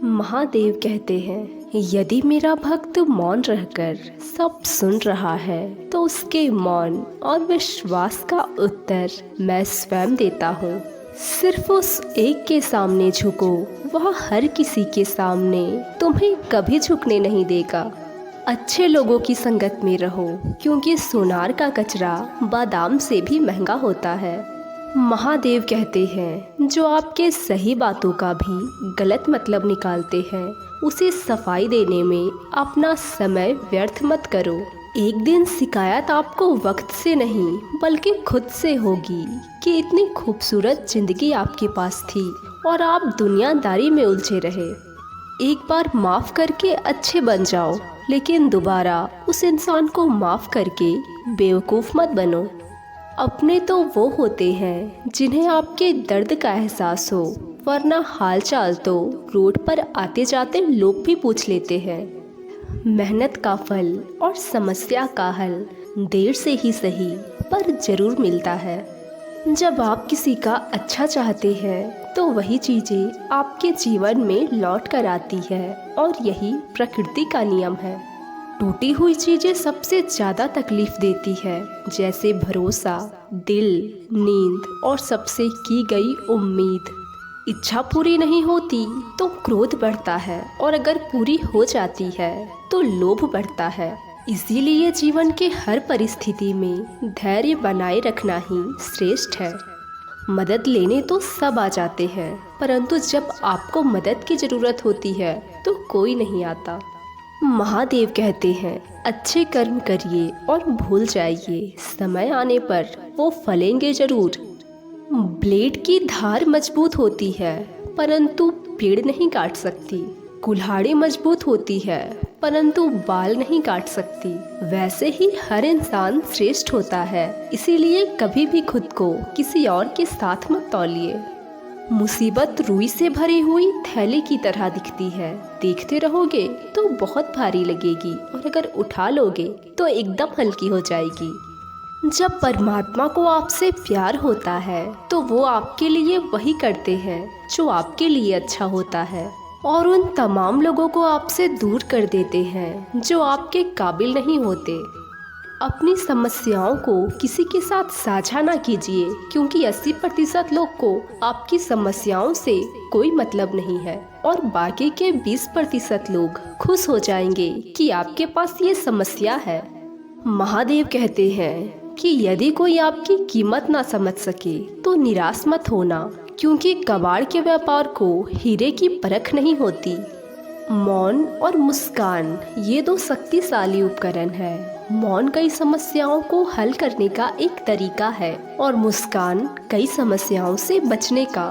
महादेव कहते हैं, यदि मेरा भक्त मौन रहकर सब सुन रहा है तो उसके मौन और विश्वास का उत्तर मैं स्वयं देता हूँ। सिर्फ उस एक के सामने झुको, वह हर किसी के सामने तुम्हें कभी झुकने नहीं देगा। अच्छे लोगों की संगत में रहो, क्योंकि सोनार का कचरा बादाम से भी महंगा होता है। महादेव कहते हैं, जो आपके सही बातों का भी गलत मतलब निकालते हैं, उसे सफाई देने में अपना समय व्यर्थ मत करो। एक दिन शिकायत आपको वक्त से नहीं बल्कि खुद से होगी कि इतनी खूबसूरत जिंदगी आपके पास थी और आप दुनियादारी में उलझे रहे। एक बार माफ़ करके अच्छे बन जाओ, लेकिन दोबारा उस इंसान को माफ़ करके बेवकूफ़ मत बनो। अपने तो वो होते हैं जिन्हें आपके दर्द का एहसास हो, वरना हालचाल तो रोड पर आते जाते लोग भी पूछ लेते हैं। मेहनत का फल और समस्या का हल देर से ही सही पर ज़रूर मिलता है। जब आप किसी का अच्छा चाहते हैं तो वही चीज़ें आपके जीवन में लौट कर आती है, और यही प्रकृति का नियम है। टूटी हुई चीज़ें सबसे ज़्यादा तकलीफ़ देती है, जैसे भरोसा, दिल, नींद और सबसे की गई उम्मीद। इच्छा पूरी नहीं होती तो क्रोध बढ़ता है, और अगर पूरी हो जाती है तो लोभ बढ़ता है। इसीलिए जीवन के हर परिस्थिति में धैर्य बनाए रखना ही श्रेष्ठ है। मदद लेने तो सब आ जाते हैं, परंतु जब आपको मदद की ज़रूरत होती है तो कोई नहीं आता। महादेव कहते हैं, अच्छे कर्म करिए और भूल जाइए, समय आने पर वो फलेंगे जरूर। ब्लेड की धार मजबूत होती है, परंतु पेड़ नहीं काट सकती। कुल्हाड़ी मजबूत होती है, परंतु बाल नहीं काट सकती। वैसे ही हर इंसान श्रेष्ठ होता है, इसीलिए कभी भी खुद को किसी और के साथ मत तौलिए। मुसीबत रुई से भरी हुई थैली की तरह दिखती है, देखते रहोगे तो बहुत भारी लगेगी, और अगर उठा लोगे तो एकदम हल्की हो जाएगी। जब परमात्मा को आपसे प्यार होता है तो वो आपके लिए वही करते हैं जो आपके लिए अच्छा होता है, और उन तमाम लोगों को आपसे दूर कर देते हैं जो आपके काबिल नहीं होते। अपनी समस्याओं को किसी के साथ साझा ना कीजिए, क्योंकि 80% लोग को आपकी समस्याओं से कोई मतलब नहीं है, और बाकी के 20% लोग खुश हो जाएंगे कि आपके पास ये समस्या है। महादेव कहते हैं कि यदि कोई आपकी कीमत ना समझ सके तो निराश मत होना, क्योंकि कबाड़ के व्यापार को हीरे की परख नहीं होती। मौन और मुस्कान ये दो शक्तिशाली उपकरण हैं। मौन कई समस्याओं को हल करने का एक तरीका है, और मुस्कान कई समस्याओं से बचने का।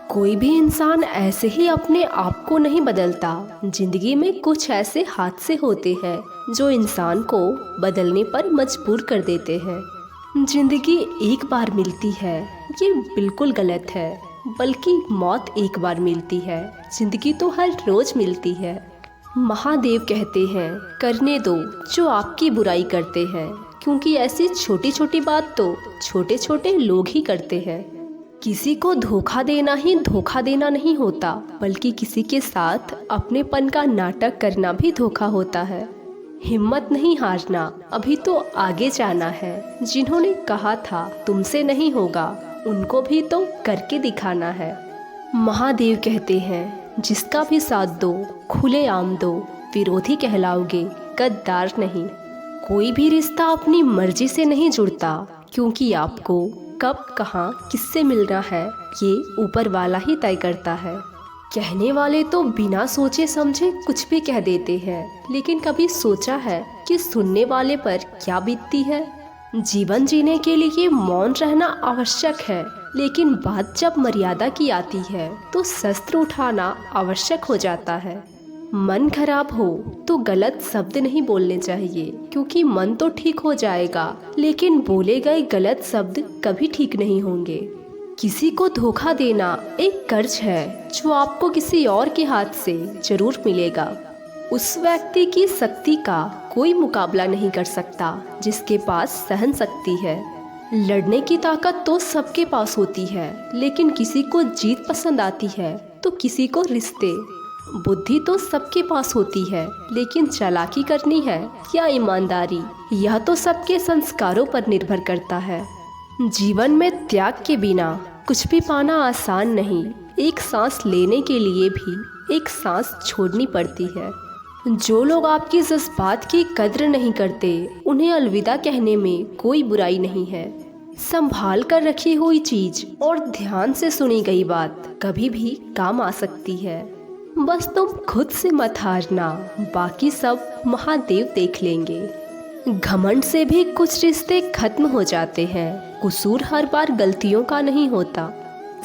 कोई भी इंसान ऐसे ही अपने आप को नहीं बदलता। जिंदगी में कुछ ऐसे हादसे होते हैं जो इंसान को बदलने पर मजबूर कर देते हैं। जिंदगी एक बार मिलती है, ये बिल्कुल गलत है, बल्कि मौत एक बार मिलती है, जिंदगी तो हर रोज मिलती है। महादेव कहते हैं, करने दो जो आपकी बुराई करते हैं, क्योंकि ऐसी छोटी छोटी बात तो छोटे छोटे लोग ही करते हैं। किसी को धोखा देना ही धोखा देना नहीं होता, बल्कि किसी के साथ अपनेपन का नाटक करना भी धोखा होता है। हिम्मत नहीं हारना, अभी तो आगे जाना है। जिन्होंने कहा था तुमसे नहीं होगा, उनको भी तो करके दिखाना है। महादेव कहते हैं, जिसका भी साथ दो खुलेआम दो, विरोधी कहलाओगे, गद्दार नहीं। कोई भी रिश्ता अपनी मर्जी से नहीं जुड़ता, क्योंकि आपको कब कहाँ किससे मिलना है ये ऊपर वाला ही तय करता है। कहने वाले तो बिना सोचे समझे कुछ भी कह देते हैं, लेकिन कभी सोचा है कि सुनने वाले पर क्या बीतती है। जीवन जीने के लिए मौन रहना आवश्यक है, लेकिन बात जब मर्यादा की आती है तो शस्त्र उठाना आवश्यक हो जाता है। मन खराब हो तो गलत शब्द नहीं बोलने चाहिए, क्योंकि मन तो ठीक हो जाएगा, लेकिन बोले गए गलत शब्द कभी ठीक नहीं होंगे। किसी को धोखा देना एक कर्ज है जो आपको किसी और के हाथ से जरूर मिलेगा। उस व्यक्ति की शक्ति का कोई मुकाबला नहीं कर सकता जिसके पास सहन शक्ति है। लड़ने की ताकत तो सबके पास होती है, लेकिन किसी को जीत पसंद आती है तो किसी को रिश्ते। बुद्धि तो सबके पास होती है, लेकिन चालाकी करनी है या ईमानदारी, यह तो सबके संस्कारों पर निर्भर करता है। जीवन में त्याग के बिना कुछ भी पाना आसान नहीं। एक सांस लेने के लिए भी एक सांस छोड़नी पड़ती है। जो लोग आपकी जज्बात की कद्र नहीं करते, उन्हें अलविदा कहने में कोई बुराई नहीं है। संभाल कर रखी हुई चीज और ध्यान से सुनी गई बात कभी भी काम आ सकती है। बस तुम खुद से मत हारना, बाकी सब महादेव देख लेंगे। घमंड से भी कुछ रिश्ते खत्म हो जाते हैं। कसूर हर बार गलतियों का नहीं होता।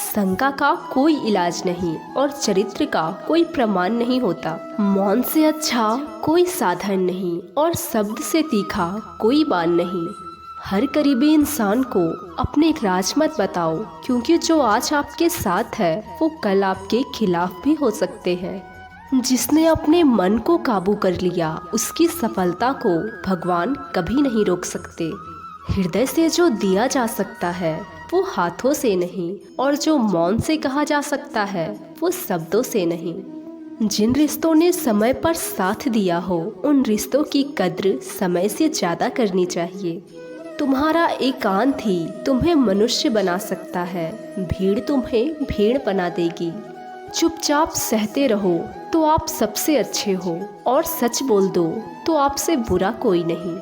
शंका का कोई इलाज नहीं और चरित्र का कोई प्रमाण नहीं होता। मौन से अच्छा कोई साधन नहीं और शब्द से तीखा कोई बाण नहीं। हर करीबी इंसान को अपने राज मत बताओ, क्योंकि जो आज आपके साथ है वो कल आपके खिलाफ भी हो सकते हैं। जिसने अपने मन को काबू कर लिया, उसकी सफलता को भगवान कभी नहीं रोक सकते। हृदय से जो दिया जा सकता है वो हाथों से नहीं, और जो मौन से कहा जा सकता है वो शब्दों से नहीं। जिन रिश्तों ने समय पर साथ दिया हो, उन रिश्तों की कद्र समय से ज़्यादा करनी चाहिए। तुम्हारा एकांत ही तुम्हें मनुष्य बना सकता है। भीड़ तुम्हें भेड़ बना देगी। चुपचाप सहते रहो तो आप सबसे अच्छे हो, और सच बोल दो तो आपसे बुरा कोई नहीं।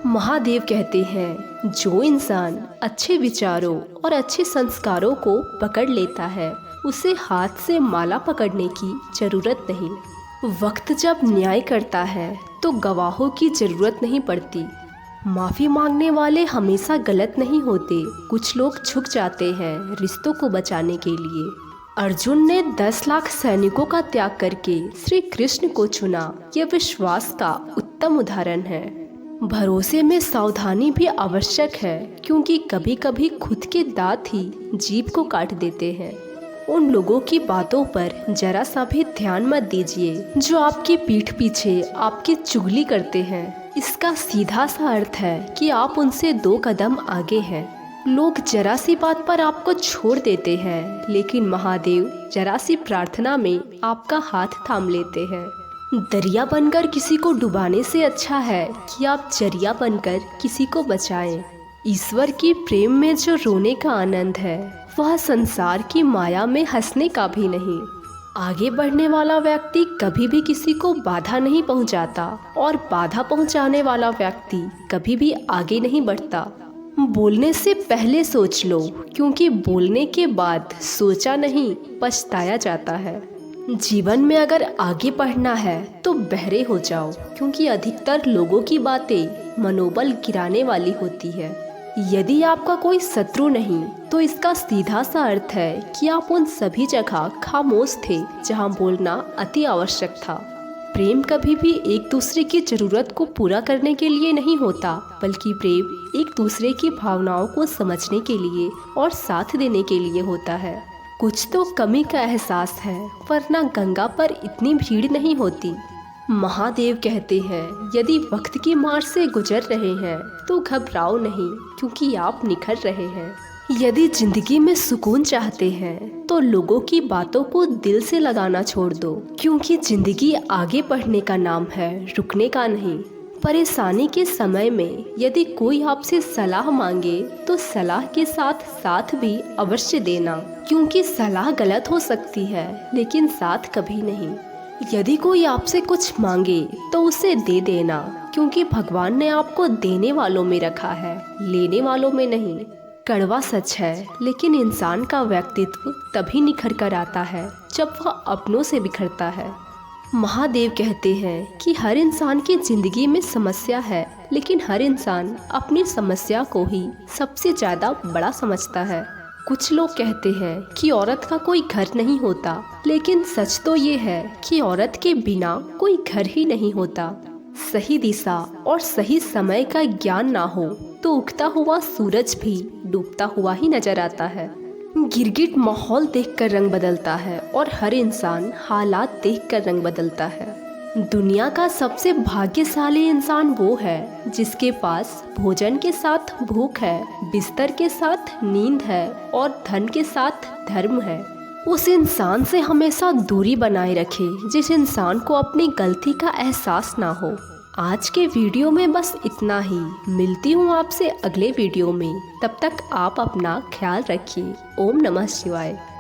महादेव कहते हैं, जो इंसान अच्छे विचारों और अच्छे संस्कारों को पकड़ लेता है, उसे हाथ से माला पकड़ने की जरूरत नहीं। वक्त जब न्याय करता है तो गवाहों की जरूरत नहीं पड़ती। माफ़ी मांगने वाले हमेशा गलत नहीं होते। कुछ लोग झुक जाते हैं रिश्तों को बचाने के लिए। अर्जुन ने 10 लाख सैनिकों का त्याग करके श्री कृष्ण को चुना। यह विश्वास का उत्तम उदाहरण है। भरोसे में सावधानी भी आवश्यक है, क्योंकि कभी कभी खुद के दांत ही जीभ को काट देते हैं। उन लोगों की बातों पर जरा सा भी ध्यान मत दीजिए जो आपकी पीठ पीछे आपकी चुगली करते हैं। इसका सीधा सा अर्थ है कि आप उनसे 2 कदम आगे हैं। लोग जरा सी बात पर आपको छोड़ देते हैं, लेकिन महादेव जरा सी प्रार्थना में आपका हाथ थाम लेते हैं। दरिया बनकर किसी को डुबाने से अच्छा है कि आप जरिया बनकर किसी को बचाएं। ईश्वर की प्रेम में जो रोने का आनंद है, वह संसार की माया में हंसने का भी नहीं। आगे बढ़ने वाला व्यक्ति कभी भी किसी को बाधा नहीं पहुंचाता, और बाधा पहुंचाने वाला व्यक्ति कभी भी आगे नहीं बढ़ता। बोलने से पहले सोच लो, क्योंकि बोलने के बाद सोचा नहीं पछताया जाता है। जीवन में अगर आगे बढ़ना है तो बहरे हो जाओ, क्योंकि अधिकतर लोगों की बातें मनोबल गिराने वाली होती है। यदि आपका कोई शत्रु नहीं, तो इसका सीधा सा अर्थ है कि आप उन सभी जगह खामोश थे जहां बोलना अति आवश्यक था। प्रेम कभी भी एक दूसरे की जरूरत को पूरा करने के लिए नहीं होता, बल्कि प्रेम एक दूसरे की भावनाओं को समझने के लिए और साथ देने के लिए होता है। कुछ तो कमी का एहसास है, वरना गंगा पर इतनी भीड़ नहीं होती। महादेव कहते हैं, यदि वक्त की मार से गुजर रहे हैं तो घबराओ नहीं, क्योंकि आप निखर रहे हैं। यदि जिंदगी में सुकून चाहते हैं तो लोगों की बातों को दिल से लगाना छोड़ दो, क्योंकि जिंदगी आगे बढ़ने का नाम है, रुकने का नहीं। परेशानी के समय में यदि कोई आपसे सलाह मांगे तो सलाह के साथ साथ भी अवश्य देना, क्योंकि सलाह गलत हो सकती है लेकिन साथ कभी नहीं। यदि कोई आपसे कुछ मांगे तो उसे दे देना, क्योंकि भगवान ने आपको देने वालों में रखा है, लेने वालों में नहीं। कड़वा सच है, लेकिन इंसान का व्यक्तित्व तभी निखर कर आता है जब वह अपनों से बिखरता है। महादेव कहते हैं कि हर इंसान की जिंदगी में समस्या है, लेकिन हर इंसान अपनी समस्या को ही सबसे ज़्यादा बड़ा समझता है। कुछ लोग कहते हैं कि औरत का कोई घर नहीं होता, लेकिन सच तो ये है कि औरत के बिना कोई घर ही नहीं होता। सही दिशा और सही समय का ज्ञान ना हो तो उगता हुआ सूरज भी डूबता हुआ ही नजर आता है। गिरगिट माहौल देखकर रंग बदलता है, और हर इंसान हालात देखकर रंग बदलता है। दुनिया का सबसे भाग्यशाली इंसान वो है जिसके पास भोजन के साथ भूख है, बिस्तर के साथ नींद है और धन के साथ धर्म है। उस इंसान से हमेशा दूरी बनाए रखे जिस इंसान को अपनी गलती का एहसास ना हो। आज के वीडियो में बस इतना ही। मिलती हूँ आपसे अगले वीडियो में। तब तक आप अपना ख्याल रखिए। ओम नमः शिवाय।